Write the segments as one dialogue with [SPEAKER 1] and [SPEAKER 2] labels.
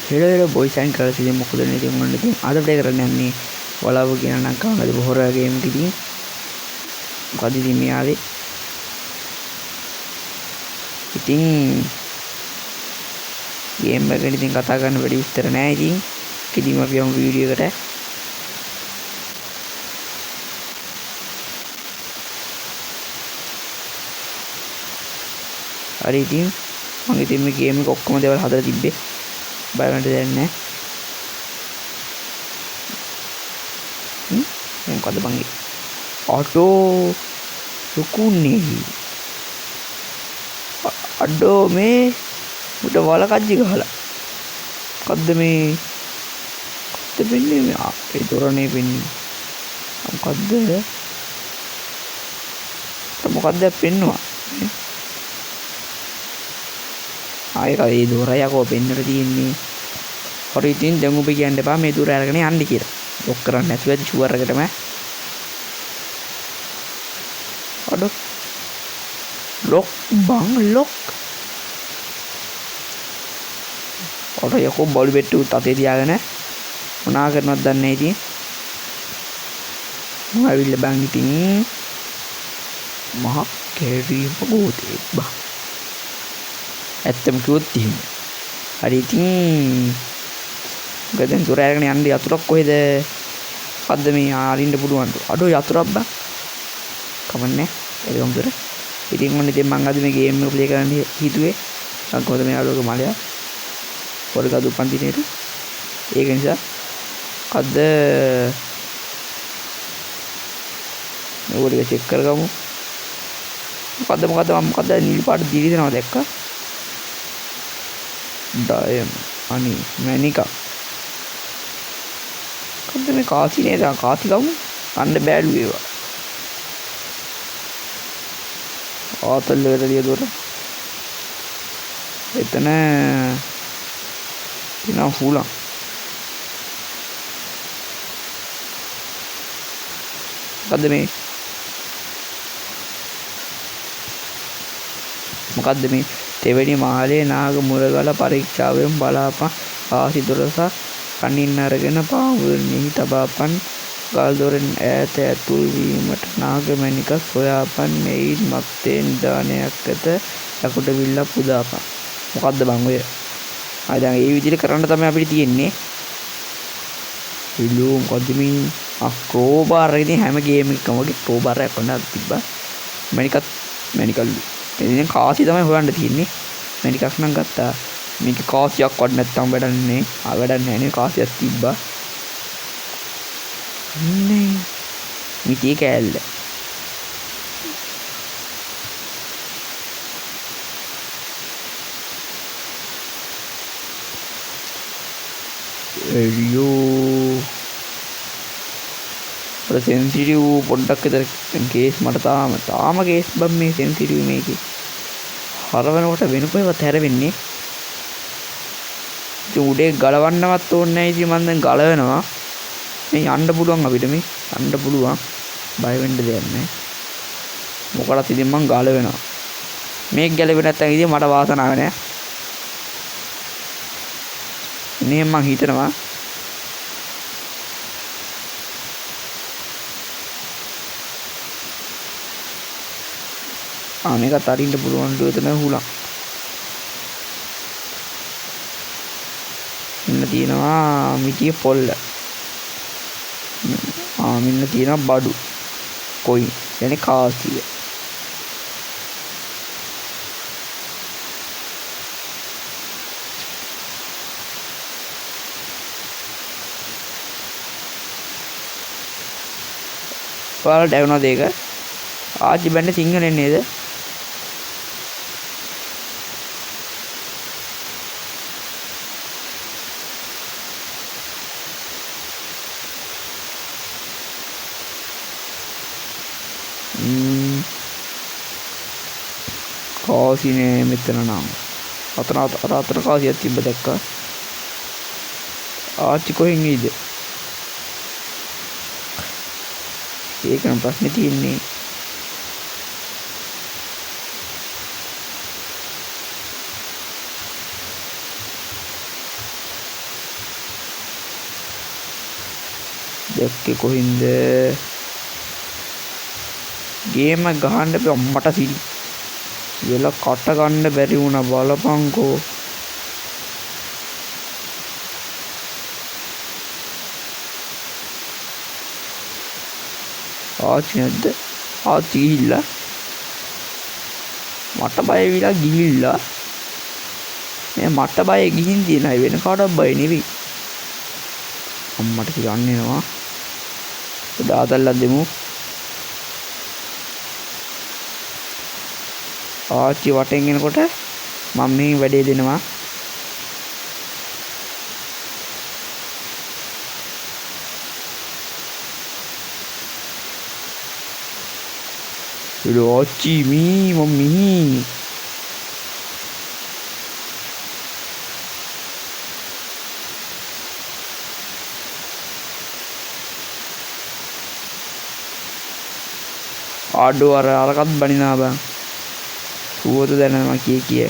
[SPEAKER 1] හෙළ boys and girls ඉතින් මොකද නේ ඉතින් ඔන්න ඉතින් අද ප්ලේ කරන්න යන්නේ වලාව කියන නම් කවන්නද හොරර් ගේම් එක ඉතින් මොකද ඉතින් මේ ආවේ ඉතින් ගේම් එක ගැන ඉතින් කතා කරන්න වැඩි විස්තර නැහැ ඉතින් අපි යමු වීඩියෝ එකට හරි ඉතින් මම ඉතින් මේ ගේම් එක ඔක්කොම දේවල් හදලා තිබ්බේ බය වෙන්න දෙයක් නැහැ මොකද බං ඔටෝ සුකුන්නේ අඩෝ මේ උඩ වල කජ්ජි ගහලා මොකද්ද මේ කොහෙද වෙන්නේ මේ ඒ දොරනේ වෙන්නේ මොකද්ද පෙන්නවා ආයෙක ඒ දොර යකෝ පෙන්නට තියෙන්නේ හරි ඉතින් දැන් ඔබ කියන්න එපා මේ දොර අරගෙන යන්න කියලා ලොක් කරන්න නැතුව ඇති ෂුවර් එකටම අඩෝ ලොක් බං ලොක් ඔතෝ යකෝ බෝල් බෙට්ටු තතේ තියාගෙන මොනා කරනවද දන්නේ නැහැ ඉතින් මම ඇවිල්ලා බං ඉතින් මහ කැරියම් පොතේ බං ඇත්තම කිව්වොත් එහෙම හරි ඉතින් ගදෙන් දොර අරගෙන යන්න යතුරක් කොහෙද මොකද්ද මේ ආරින්න පුළුවන් අඩෝ යතුරක් බං කමන්නේ එළවම් දොර ඉතින් මොන්නේ ඉතින් මම අද මේ ගේම් එක ප්ලේ කරන්න හිතුවේ අක්කොද මේ ආලෝක මාලයා පොරකදු පන්තිනේට ඒක නිසා අද මේක චෙක් කරගමු මොකද්ද නිල් පාට දිලි දෙනවා දැක්කා ඩයම් අනි මැනිකා මොකද්ද මේ කාසි නේද කාසි ගමු අන්න බෑලු ඒවා ආතල් වලදී දොර එතන ඉනා ෆුලා මොකද්ද මේ තෙවැනි මහලේ නාග මුරගල පරීක්ෂාවෙන් බලාපන් ආසි දොරස කනින් අරගෙන පාමුරෙහි තබාපන් ගල් දොරෙන් ඈත ඇතුල් වීමට නාග මැණික සොයාපන් මෙයින් මත්තෙන් දානයක් ඇත යකුට විල්ලක් පුදාපන් මොකද්ද බං ඔය ආ දැන් ඒ විදිහට කරන්න තමයි අපිට තියෙන්නේ ඉලෝ මොකද්ද මේ ක්‍රෝබාර් එකේ හැම ගේම් එකකම වගේ ක්‍රෝබාර් එකක් වුණා තිබ්බා මැණිකල්ලු ඉතින් කාසි තමයි හොයන්න තියෙන්නේ මැණිකක් නම් ගත්තා මේක කාසියක් වත් නැත්තම් වැඩක් නැහැ නේ කාසියක් තිබ්බා නේ මිටි කෑල්ල එළියෝ අර සෙන්සිටිව් පොඩ්ඩක් විතර කේස් මට තාම කේස් බම් මේ සෙන්සිටිව් මේකේ හරවනකොට වෙනකොේවත් හැරෙන්නේ ඉතින් උඩේ ගලවන්නවත් ඕනේ නැහැ ඉතින් මම දැන් ගලවනවා මේ යන්න පුළුවන් අපිට මේ යන්න පුළුවන් බය වෙන්න දෙයක් නැහැ මොකටද ඉතින් මම ගලවනවා මේක ගැලවෙන්නේ නැත්නම් ඉතින් මට වාසනාවක් නැහැ ඉන්නේ මම හිතනවා මේකත් අරින්න පුළුවන් දුවතන හුලක් මෙන්න තියෙනවා මිටිය පොල්ල මෙන්න තියෙනවා බඩු කොයින් يعني කාසිය ඔයාලට ඇහුණාද ඒක ආච්චි බන්නේ සිංහලෙන් නේද කාසිනේ මෙතන නම් අතන කාසියක් තිබ්බ දැක්කා ආච්චි කොහෙන් ඉද ඒක නම් ප්‍රශ්නේ තියෙන්නේ දැක්කේ කොහින්ද? ගේම ගහන්න බෑ අම්මට සිරි. වෙලා කට ගන්න බැරි වුණා බලපංකෝ. ආච්චි නැද්ද? ආච්චි ගිහිල්ලා. මට බය විලා ගිහිල්ලා. මට බය ගිහින් තියෙනයි වෙන කාටවත් බය නෙවෙයි. අම්මට කියන්න එනවා. දාතල්ලක් දෙමු. ආච්චි වටෙන් එනකොට මම මේ වැඩේ දෙනවා. ආච්චි මී මම්මී ආඩෝ අරකත් බනිනා බං. සුවත දැනෙනවා කිය.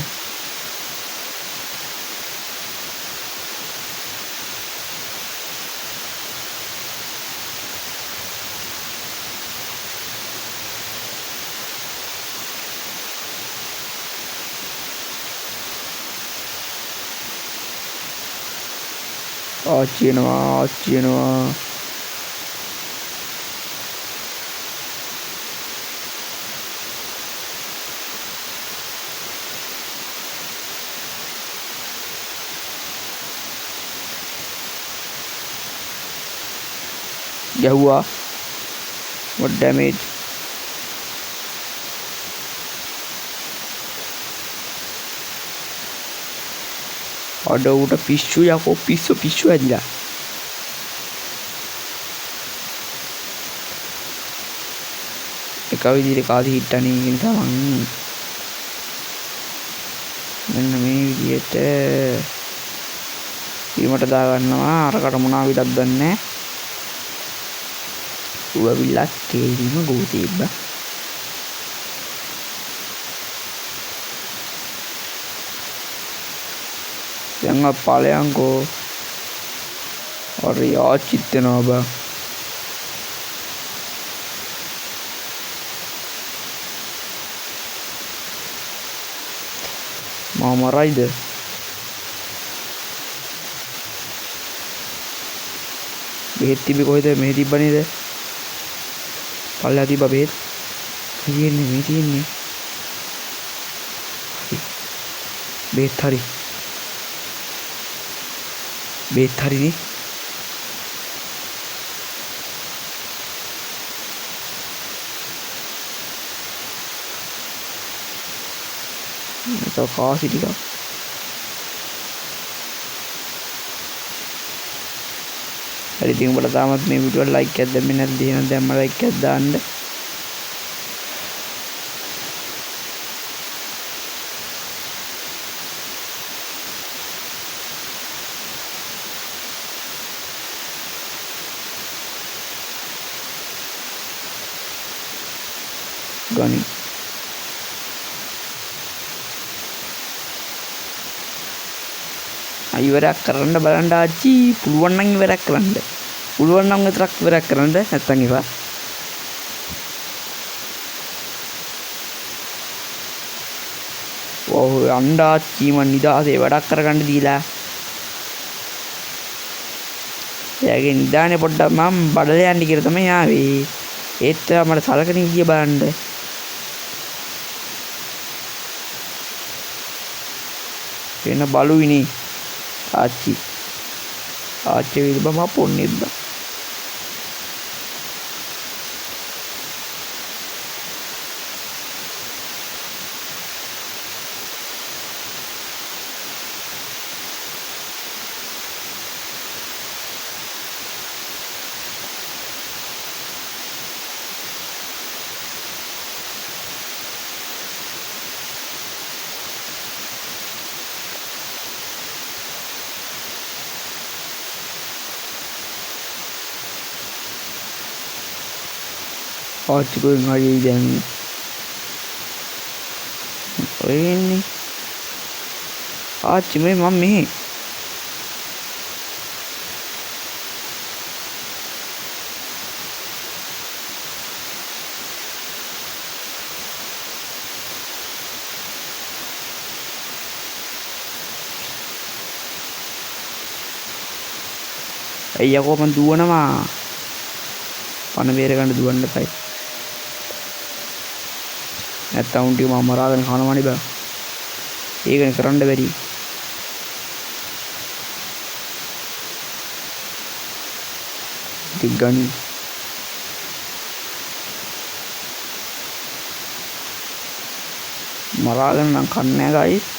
[SPEAKER 1] ආච්චි එනවා. ගැහුවා. what damage. අඩ උට පිස්සු යකෝ පිස්සු ඇදිලා. එක විදිහට කාදි හිටන්නේ නිසා මං මෙන්න මේ විදිහට ඊමට දාගන්නවා. අරකට මොනවා විදක් දන්නේ නැහැ. උවවිල්ලක් තේරීම ගෝතීබ්බ. දැන් ඵලයන්කෝ හරි ආච්චිත් වෙනවා බා. මම මරයිද? බෙහෙත් තිබි කොහෙද? මෙහෙ තිබ්බ නේද? පල්ලා තිබ්බ බෙහෙත්. මේ තියෙන්නේ. බෙහෙත් හරි. බෙහෙත් හරිනේ. තව කාසි ටිකක්. හරි ඉතින් ඔබලා තාමත් මේ වීඩියෝ ලයික් එකක් දැම්මේ නැත්නම් එහෙනම් දැම්ම ලයික් එකක් දාන්න. ගනි ඉවරයක් කරන්න බලන්න ආච්චි. පුළුවන් නම් ඉවරයක් කරන්න. පුළුවන් නම් විතරක් ඉවරයක් කරන්න. නැත්තම් ඉවර. ඔව් අඬ ආච්චි මන් නිදාසේ වැඩක් කරගන්න දීලා. එයාගේ නිදානේ පොඩ්ඩක් මම බඩල යන්න කියලා තමයි ආවේ. ඒත් මට සලකන ගිය බලන්න. වෙන බලුයිනේ ආච්චි විල්බම පොන්නේද්ද. ආච්චි කොහෙන් හරි දැන් ඔය ඉන්නේ. ආච්චි මම මෙහි අයියකෝ මං දුවනවා. පණ බේර ගන්න දුවන්න එපයි. නැත්තම් උන් ටික මම මරාගෙන කනවනේ බෑ. ඒකනේ කරන්න බැරි. දිග්ගනි. මරාගෙන නම් කන්නේ නැහැ ගයිස්.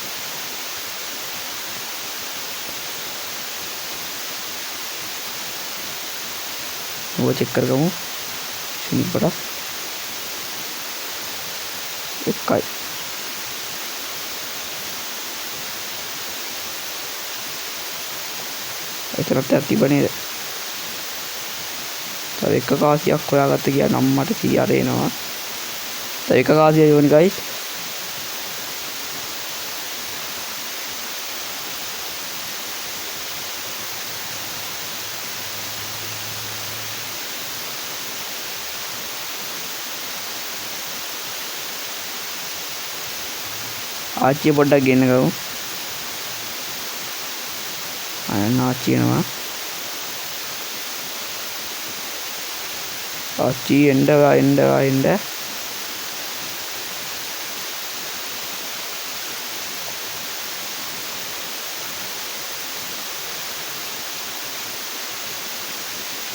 [SPEAKER 1] वो चेक कर गया सुनी पड़ा එකයි එතරම් තිබුණේ තව එක කාසියක් හොයාගත්ත ගියා නම් මට 100 අර එනවා තව එක කාසිය යෝනි ගයිස් ආච්චිය පොඩ්ඩක් ගෙන්න ගමු. අයන ආච්චි එනවා. ආච්චි එන්න.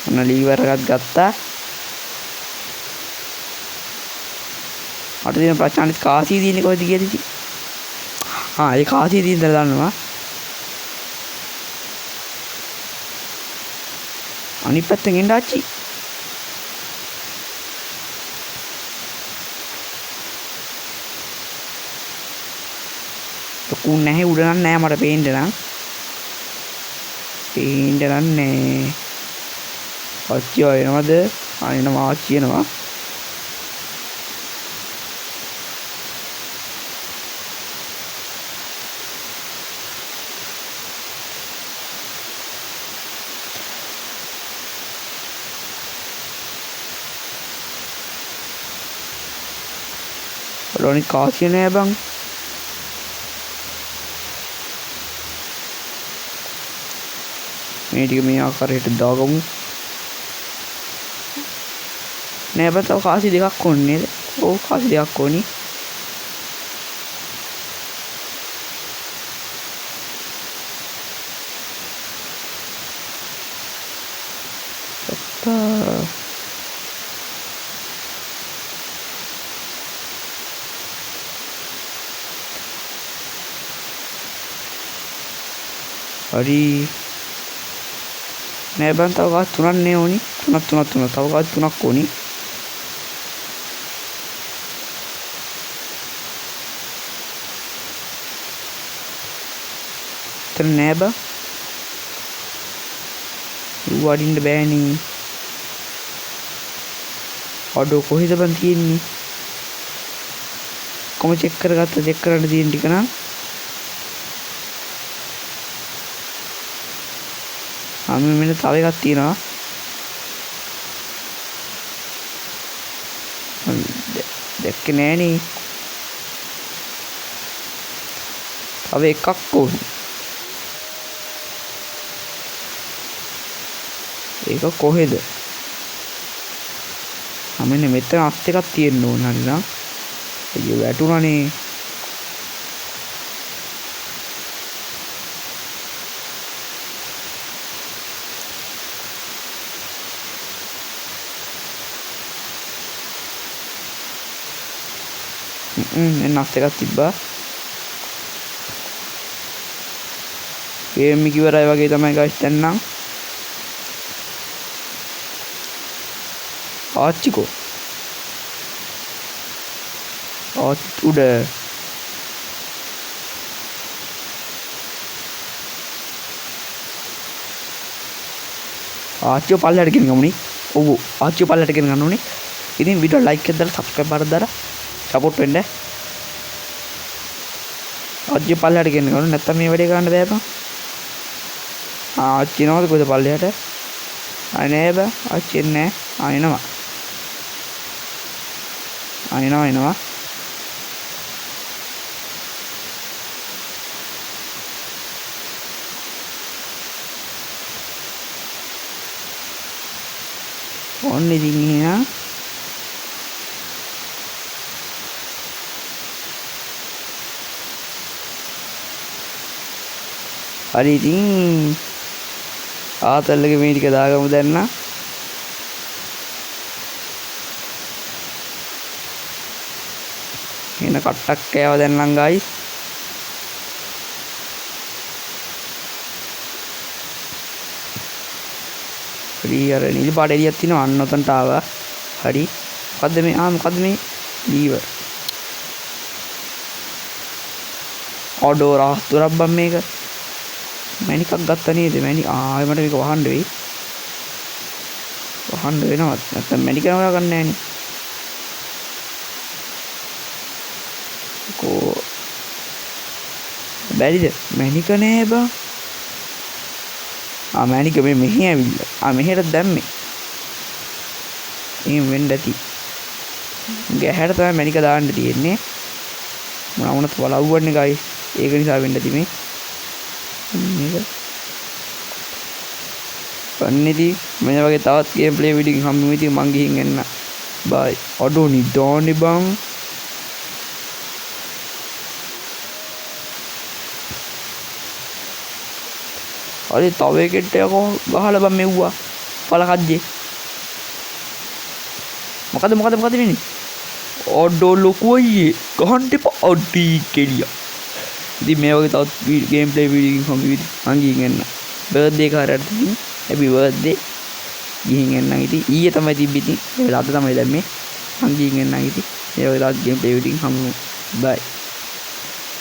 [SPEAKER 1] ඔන්න ලීවර් එකක් ගත්තා. මට තියෙන ප්‍රශ්නේ කාසිය දින්නේ කොහෙද කියලා ඉතින්. ඒ කාසිය දින්න දන්නවා. අනිත් පැත්තෙන් එන්න ආච්චි. ලොකු නැහැ උඩ නෑ මට පේන්න නෑ. ආච්චි එනවද? එනවා ආච්චි එනවා. Roni කාසිය නෑ බං. මේ ටික මේ ආකාරයට දාගමු. නෑ බං තව කාසි දෙකක් ඕනේ නේද? ඔව් කාසි දෙකක් ඕනි. හරි නෑ බං තව කාස් තුනක් නේ ඕනි තුනක් තව කාස් තුනක් ඕනි එතන නෑ බං ඌ වඩින්න බෑනේ අඩෝ කොහෙද බං තියෙන්නේ කොහොම චෙක් කරන්න තියෙන ටික නම් මෙන්න තව එකක් තියෙනවා දැක්කේ නෑනේ තව එකක් ඕනේ ඒක කොහෙද මෙන්න මෙතන අත් එකක් තියෙන්න ඕන හරිද අයියෝ වැටුණානේ එන්න අත් එකක් තිබ්බා ගේම් එක ඉවරයි වගේ තමයි ගයිස් දැන් නම් ආච්චිකෝ උඩ ආච්චිව පල්ලෙහාට ගෙන ගමුනේ ඔව් ආච්චිව පල්ලෙහාට ගෙන ගන්න ඕනේ ඉතින් වීඩියෝ ලයික් එකක් දාලා සබ්ස්ක්‍රයිබ් බටන් දාලා සපෝට් වෙන්න ආච්චිව පල්ලෙහාට ගෙන ගන්න නැත්තම් මේ වැඩේ කරන්න බෑ බං ආච්චි නෝද කොහෙද පල්ලෙහාට අනේ බෑ ආච්චි එන්නේ එනවා ඔන්න ඉතින් එහෙනම් හරි ඉතින් ආතල්ලගේ මේ ටික දාගමු දැන් නම් එන කට්ටක් කෑව දැන් නම් ගයිස් හරි අර නිල් පාට එළියක් තියෙනවා අන්න ඔතනට ආවා හරි මොකද්ද මේ මොකද්ද මේ ලීවර් ඔඩෝ රාස්තුරක් බම් මේක මැනිකක් ගත්තා නේද මැනි ආයෙ මට මේක වහන්න වෙයි වහන්න වෙනවා නැත්නම් මැනික නවලා ගන්න නෑනේ කෝ බැරිද මැනික නෑ බං මැනික මේ මෙහි ඇවිල්ලා මෙහෙට දැම්මේ එහෙම වෙන්න ඇති ගැහැට තමයි මැනික දාන්න තියෙන්නේ මොනවුනත් වලව්වන්නේ ගයි ඒක නිසා වෙන්න ඇති මේ මේක පන්නේදී මෙන්න වගේ තවත් ගේම් ප්ලේ වීඩියෝ හම්බෙමු ඉතින් මං ගිහින් එන්න බයි අඩෝ නිදානේ බං අර තව එකෙක්ට යකෝ ගහලා බම් මෙව්වා පළ කජ්ජේ මොකද වෙන්නේ ඔඩෝ ලොකු අයියේ ගහන්න එපා අඩි කෙලියා ඉතින් මේ වගේ තවත් ගේම් ප්ලේ වීඩියෝ හම්බෙමු මං ගිහින් එන්න බර්ත්ඩේ එක හරියට තියෙන හැපි බර්ත්ඩේ ගිහින් එන්නම් ඉතින් ඊයේ තමයි තිබ්බේ ඉතින් අද තමයි දැම්මේ මං ගිහින් එන්නම් ඉතින් මේ වගේ තවත් ගේම් ප්ලේ වීඩියෝ හම්බෙමු බයි